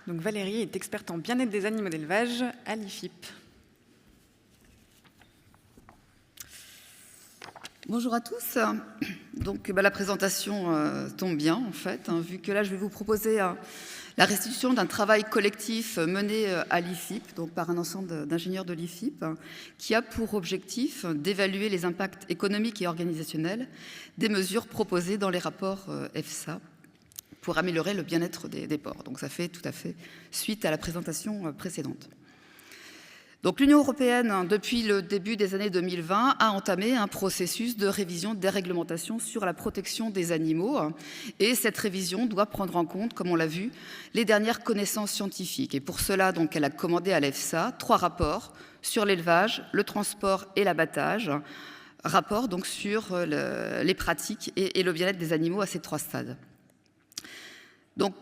Donc Valérie est experte en bien-être des animaux d'élevage à l'IFIP. Bonjour à tous. Donc la présentation tombe bien en fait, vu que là je vais vous proposer la restitution d'un travail collectif mené à l'IFIP, donc par un ensemble d'ingénieurs de l'IFIP, qui a pour objectif d'évaluer les impacts économiques et organisationnels des mesures proposées dans les rapports EFSA pour améliorer le bien-être des porcs. Donc ça fait tout à fait suite à la présentation précédente. Donc l'Union européenne, depuis le début des années 2020, a entamé un processus de révision des réglementations sur la protection des animaux. Et cette révision doit prendre en compte, comme on l'a vu, les dernières connaissances scientifiques. Et pour cela, donc, elle a commandé à l'EFSA 3 rapports sur l'élevage, le transport et l'abattage. Rapports donc sur les pratiques et le bien-être des animaux à ces 3 stades. Donc,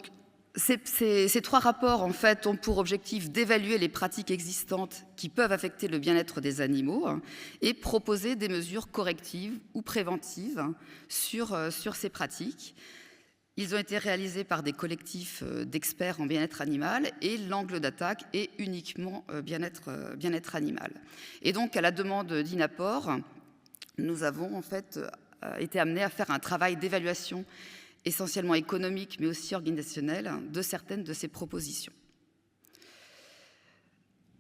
ces 3 rapports, en fait, ont pour objectif d'évaluer les pratiques existantes qui peuvent affecter le bien-être des animaux et proposer des mesures correctives ou préventives sur ces pratiques. Ils ont été réalisés par des collectifs d'experts en bien-être animal et l'angle d'attaque est uniquement bien-être animal. Et donc, à la demande d'INAPOR, nous avons en fait été amenés à faire un travail d'évaluation essentiellement économique, mais aussi organisationnel, de certaines de ces propositions.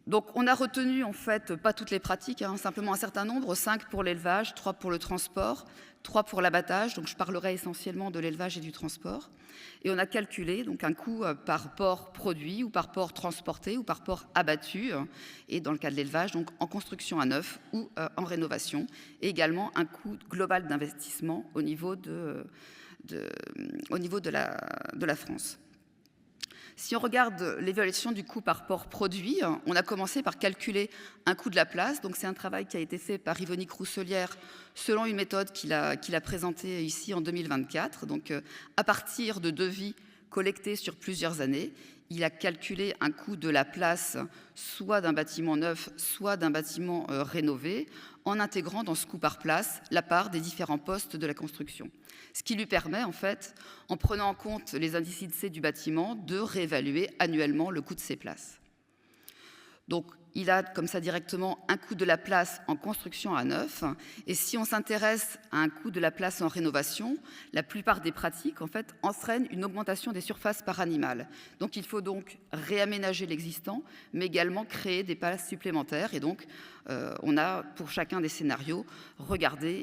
Donc, on a retenu, en fait, pas toutes les pratiques, simplement un certain nombre, 5 pour l'élevage, 3 pour le transport, 3 pour l'abattage, donc je parlerai essentiellement de l'élevage et du transport. Et on a calculé donc, un coût par porc produit, ou par porc transporté, ou par porc abattu, et dans le cas de l'élevage, donc en construction à neuf ou en rénovation, et également un coût global d'investissement au niveau de la France. Si on regarde l'évaluation du coût par porc produit, on a commencé par calculer un coût de la place. Donc c'est un travail qui a été fait par Yvonique Rousselière selon une méthode qu'il a présentée ici en 2024. Donc à partir de devis collectés sur plusieurs années, il a calculé un coût de la place soit d'un bâtiment neuf, soit d'un bâtiment rénové, en intégrant dans ce coût par place la part des différents postes de la construction. Ce qui lui permet, en fait, en prenant en compte les indices INSEE du bâtiment, de réévaluer annuellement le coût de ces places. Donc, il a comme ça directement un coût de la place en construction à neuf. Et si on s'intéresse à un coût de la place en rénovation, la plupart des pratiques, en fait, entraînent une augmentation des surfaces par animal. Donc, il faut donc réaménager l'existant, mais également créer des places supplémentaires. Et donc, on a, pour chacun des scénarios,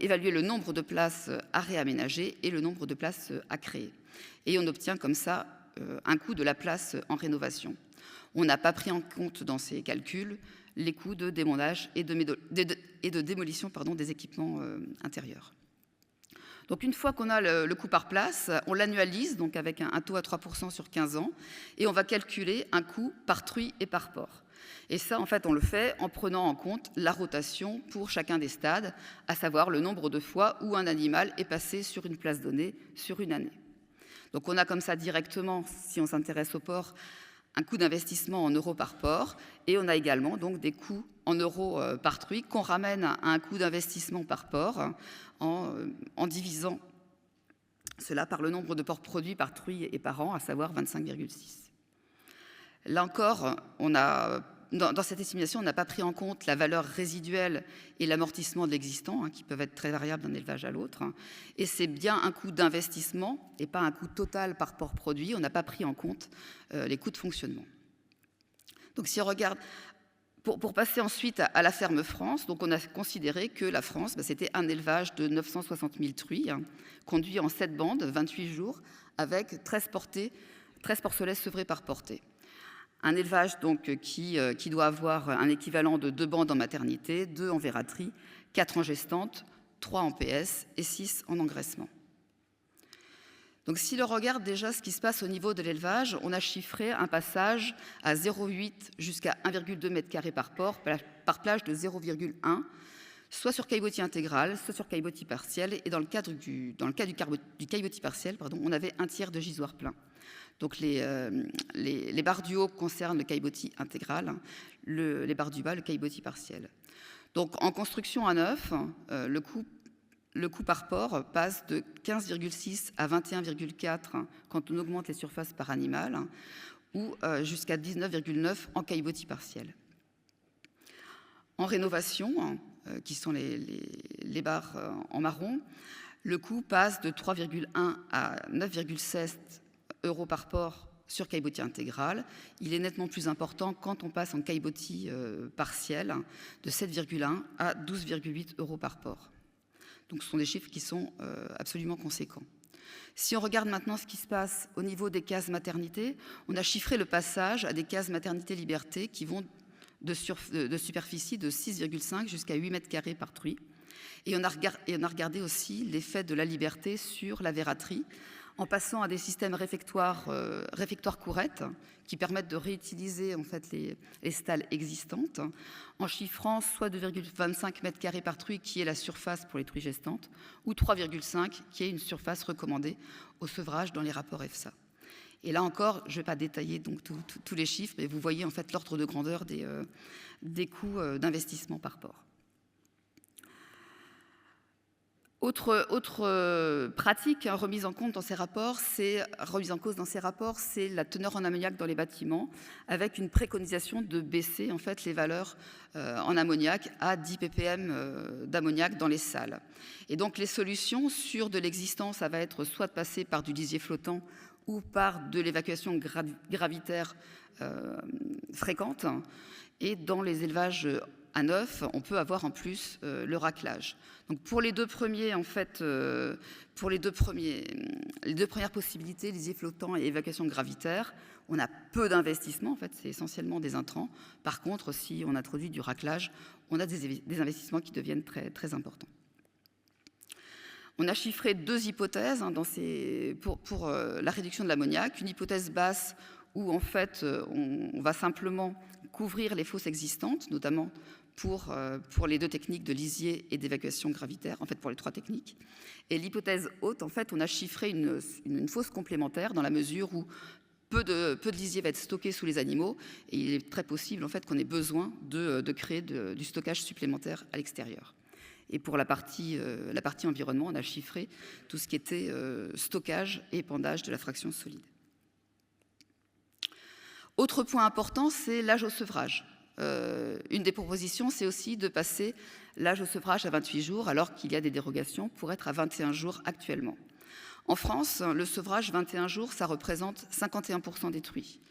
évalué le nombre de places à réaménager et le nombre de places à créer. Et on obtient comme ça un coût de la place en rénovation. On n'a pas pris en compte dans ces calculs les coûts de démontage et de démolition des équipements intérieurs. Donc une fois qu'on a le coût par place, on l'annualise donc avec un taux à 3% sur 15 ans et on va calculer un coût par truie et par porc. Et ça, en fait, on le fait en prenant en compte la rotation pour chacun des stades, à savoir le nombre de fois où un animal est passé sur une place donnée sur une année. Donc on a comme ça directement, si on s'intéresse au porc, un coût d'investissement en euros par porc, et on a également donc des coûts en euros par truie qu'on ramène à un coût d'investissement par porc en divisant cela par le nombre de porcs produits par truie et par an, à savoir 25,6. Là encore, dans cette estimation, on n'a pas pris en compte la valeur résiduelle et l'amortissement de l'existant, qui peuvent être très variables d'un élevage à l'autre. Et c'est bien un coût d'investissement et pas un coût total par porc produit. On n'a pas pris en compte les coûts de fonctionnement. Donc si on regarde, pour passer ensuite à la ferme France, donc on a considéré que la France, c'était un élevage de 960 000 truies, conduit en 7 bandes, 28 jours, avec 13 porcelets sevrés par portée. Un élevage donc qui doit avoir un équivalent de 2 bandes en maternité, 2 en verraterie, 4 en gestante, 3 en PS et 6 en engraissement. Donc si l'on regarde déjà ce qui se passe au niveau de l'élevage, on a chiffré un passage à 0,8 jusqu'à 1,2 m² par porc, par plage de 0,1, soit sur caillebotis intégral, soit sur caillebotis partiel. Et dans le cas du caillebotis partiel, on avait un tiers de gisoir plein. Donc les barres du haut concernent le caillebotis intégral, les barres du bas, le caillebotis partiel. Donc en construction à neuf, le coût par porc passe de 15,6 à 21,4 quand on augmente les surfaces par animal, ou jusqu'à 19,9 en caillebotis partiel. En rénovation, qui sont les barres en marron, le coût passe de 3,1 à 9,16 euros par port sur caillebotis intégral. Il est nettement plus important quand on passe en caillebotis partiel, de 7,1 à 12,8 euros par port. Donc ce sont des chiffres qui sont absolument conséquents. Si on regarde maintenant ce qui se passe au niveau des cases maternité, on a chiffré le passage à des cases maternité liberté qui vont de superficie de 6,5 jusqu'à 8 mètres carrés par truie. Et on a regardé aussi l'effet de la liberté sur la verraterie, en passant à des systèmes réfectoires courettes qui permettent de réutiliser en fait les stalles existantes, en chiffrant soit 2,25 mètres carrés par truie qui est la surface pour les truies gestantes, ou 3,5 qui est une surface recommandée au sevrage dans les rapports EFSA. Et là encore, je ne vais pas détailler donc tous les chiffres, mais vous voyez en fait l'ordre de grandeur des coûts d'investissement par port. Autre pratique remise en cause dans ces rapports, c'est la teneur en ammoniac dans les bâtiments, avec une préconisation de baisser en fait les valeurs en ammoniac à 10 ppm d'ammoniac dans les salles. Et donc les solutions sur de l'existant, ça va être soit de passer par du lisier flottant ou par de l'évacuation gravitaire fréquente. Et dans les élevages à neuf, on peut avoir en plus le raclage. Donc pour les deux premiers, en fait, les deux premières possibilités, lisier flottant et évacuation gravitaire, on a peu d'investissements, en fait, c'est essentiellement des intrants. Par contre, si on introduit du raclage, on a des investissements qui deviennent très, très importants. On a chiffré deux hypothèses pour la réduction de l'ammoniac. Une hypothèse basse où en fait on va simplement couvrir les fosses existantes, notamment pour les deux techniques de lisier et d'évacuation gravitaire, en fait pour les trois techniques. Et l'hypothèse haute, en fait, on a chiffré une fosse complémentaire dans la mesure où peu de lisier va être stocké sous les animaux et il est très possible en fait qu'on ait besoin de créer du stockage supplémentaire à l'extérieur. Et pour la partie environnement, on a chiffré tout ce qui était stockage et épandage de la fraction solide. Autre point important, c'est l'âge au sevrage. Une des propositions, c'est aussi de passer l'âge au sevrage à 28 jours, alors qu'il y a des dérogations pour être à 21 jours actuellement. En France, le sevrage 21 jours, ça représente 51% des truies.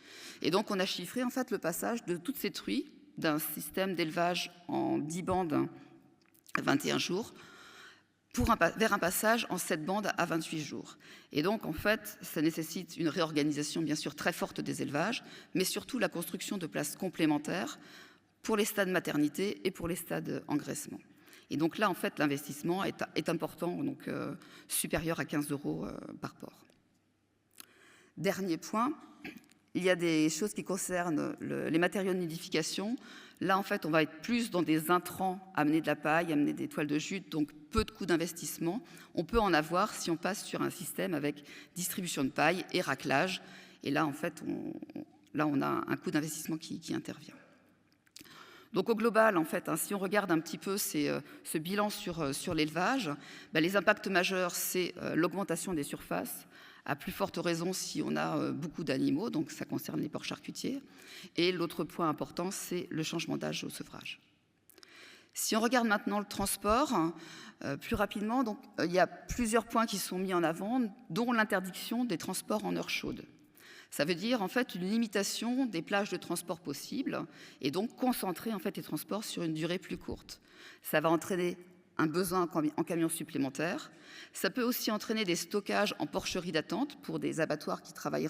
Et donc, on a chiffré en fait le passage de toutes ces truies d'un système d'élevage en 10 bandes à 21 jours vers un passage en 7 bandes à 28 jours. Et donc, en fait, ça nécessite une réorganisation, bien sûr, très forte des élevages, mais surtout la construction de places complémentaires pour les stades maternité et pour les stades engraissement. Et donc là, en fait, l'investissement est important, donc supérieur à 15 € par port. Dernier point, il y a des choses qui concernent les matériaux de nidification. Là, en fait, on va être plus dans des intrants, amener de la paille, amener des toiles de jute, donc peu de coûts d'investissement. On peut en avoir si on passe sur un système avec distribution de paille et raclage. Et là, en fait, on a un coût d'investissement qui intervient. Donc au global, en fait, si on regarde un petit peu ce bilan sur l'élevage, les impacts majeurs, c'est l'augmentation des surfaces, à plus forte raison si on a beaucoup d'animaux, donc ça concerne les porcs charcutiers. Et l'autre point important, c'est le changement d'âge au sevrage. Si on regarde maintenant le transport, plus rapidement, donc, il y a plusieurs points qui sont mis en avant, dont l'interdiction des transports en heure chaude. Ça veut dire en fait une limitation des plages de transport possibles et donc concentrer en fait les transports sur une durée plus courte. Ça va entraîner un besoin en camions supplémentaires. Ça peut aussi entraîner des stockages en porcherie d'attente pour les abattoirs qui travaillent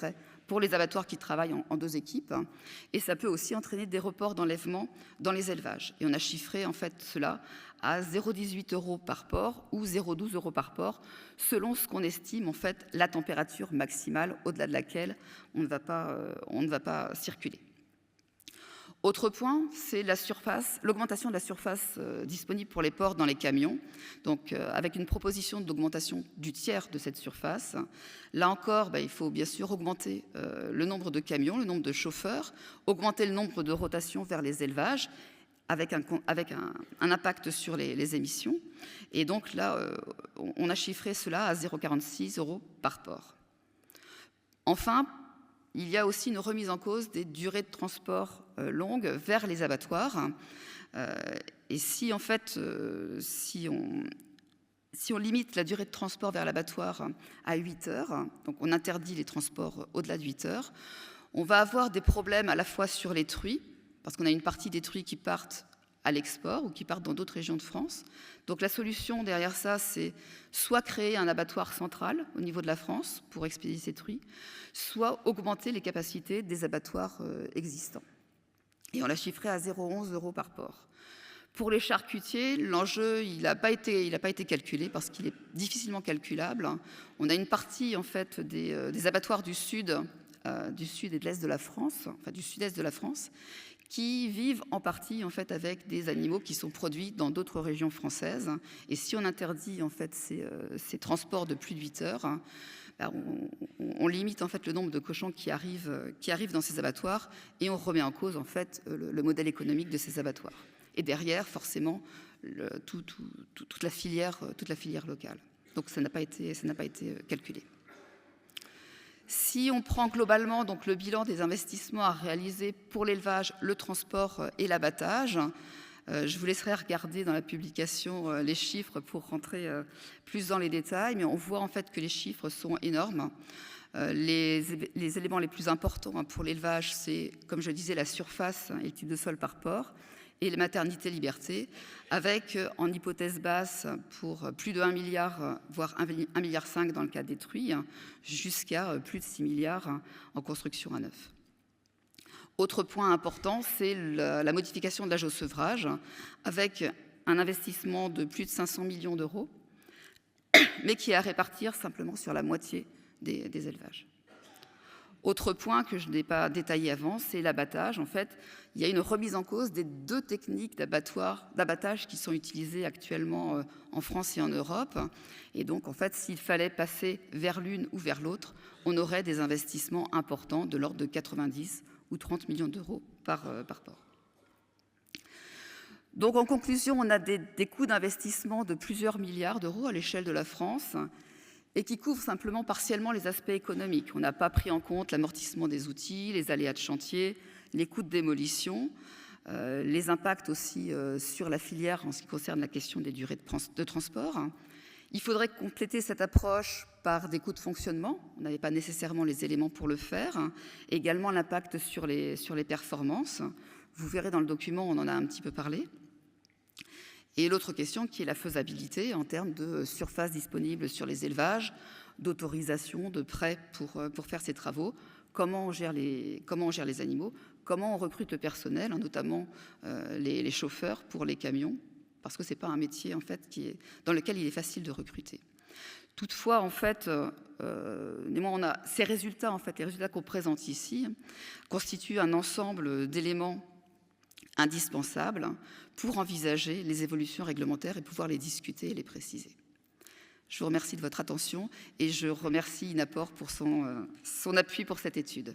en deux équipes. Et ça peut aussi entraîner des reports d'enlèvement dans les élevages. Et on a chiffré en fait cela à 0,18 € par port ou 0,12 € par port, selon ce qu'on estime en fait la température maximale au-delà de laquelle on ne va pas circuler. Autre point, c'est l'augmentation de la surface disponible pour les ports dans les camions, donc avec une proposition d'augmentation du tiers de cette surface. Là encore, il faut bien sûr augmenter le nombre de camions, le nombre de chauffeurs, augmenter le nombre de rotations vers les élevages, avec un impact sur les émissions. Et donc là, on a chiffré cela à 0,46 € par port. Enfin, il y a aussi une remise en cause des durées de transport longues vers les abattoirs. Et si en fait, si on limite la durée de transport vers l'abattoir à 8 heures, donc on interdit les transports au-delà de 8 heures, on va avoir des problèmes à la fois sur les truies, parce qu'on a une partie des truies qui partent à l'export ou qui partent dans d'autres régions de France. Donc la solution derrière ça, c'est soit créer un abattoir central au niveau de la France pour expédier ces truies, soit augmenter les capacités des abattoirs existants. Et on l'a chiffré à 0,11 € par porc. Pour les charcutiers, l'enjeu, il n'a pas été calculé parce qu'il est difficilement calculable. On a une partie en fait des abattoirs du sud et de l'est de la France, enfin du sud-est de la France, qui vivent en partie en fait avec des animaux qui sont produits dans d'autres régions françaises. Et si on interdit en fait ces transports de plus de 8 heures, on limite en fait le nombre de cochons qui arrivent dans ces abattoirs et on remet en cause en fait le modèle économique de ces abattoirs. Et derrière, forcément, toute la filière locale. Donc ça n'a pas été calculé. Si on prend globalement donc le bilan des investissements à réaliser pour l'élevage, le transport et l'abattage, je vous laisserai regarder dans la publication les chiffres pour rentrer plus dans les détails, mais on voit en fait que les chiffres sont énormes. Les éléments les plus importants pour l'élevage, c'est, comme je disais, la surface et le type de sol par porc, et les maternités-liberté, avec en hypothèse basse pour plus de 1 milliard, voire 1,5 milliard dans le cas détruit, jusqu'à plus de 6 milliards en construction à neuf. Autre point important, c'est la modification de l'âge au sevrage, avec un investissement de plus de 500 millions d'euros, mais qui est à répartir simplement sur la moitié des élevages. Autre point que je n'ai pas détaillé avant, c'est l'abattage. En fait, il y a une remise en cause des 2 techniques d'abattage qui sont utilisées actuellement en France et en Europe. Et donc, en fait, s'il fallait passer vers l'une ou vers l'autre, on aurait des investissements importants de l'ordre de 90 ou 30 millions d'euros par porc. Donc, en conclusion, on a des coûts d'investissement de plusieurs milliards d'euros à l'échelle de la France, et qui couvre simplement partiellement les aspects économiques. On n'a pas pris en compte l'amortissement des outils, les aléas de chantier, les coûts de démolition, les impacts aussi sur la filière en ce qui concerne la question des durées de transport. Il faudrait compléter cette approche par des coûts de fonctionnement. On n'avait pas nécessairement les éléments pour le faire. Également l'impact sur les performances. Vous verrez dans le document, on en a un petit peu parlé. Et l'autre question qui est la faisabilité en termes de surface disponible sur les élevages, d'autorisation, de prêts pour faire ces travaux, comment on gère les animaux, comment on recrute le personnel, notamment les chauffeurs pour les camions, parce que ce n'est pas un métier en fait, dans lequel il est facile de recruter. Toutefois, en fait, on a ces résultats, en fait, les résultats qu'on présente ici, constituent un ensemble d'éléments indispensables pour envisager les évolutions réglementaires et pouvoir les discuter et les préciser. Je vous remercie de votre attention et je remercie INAPOR pour son appui pour cette étude.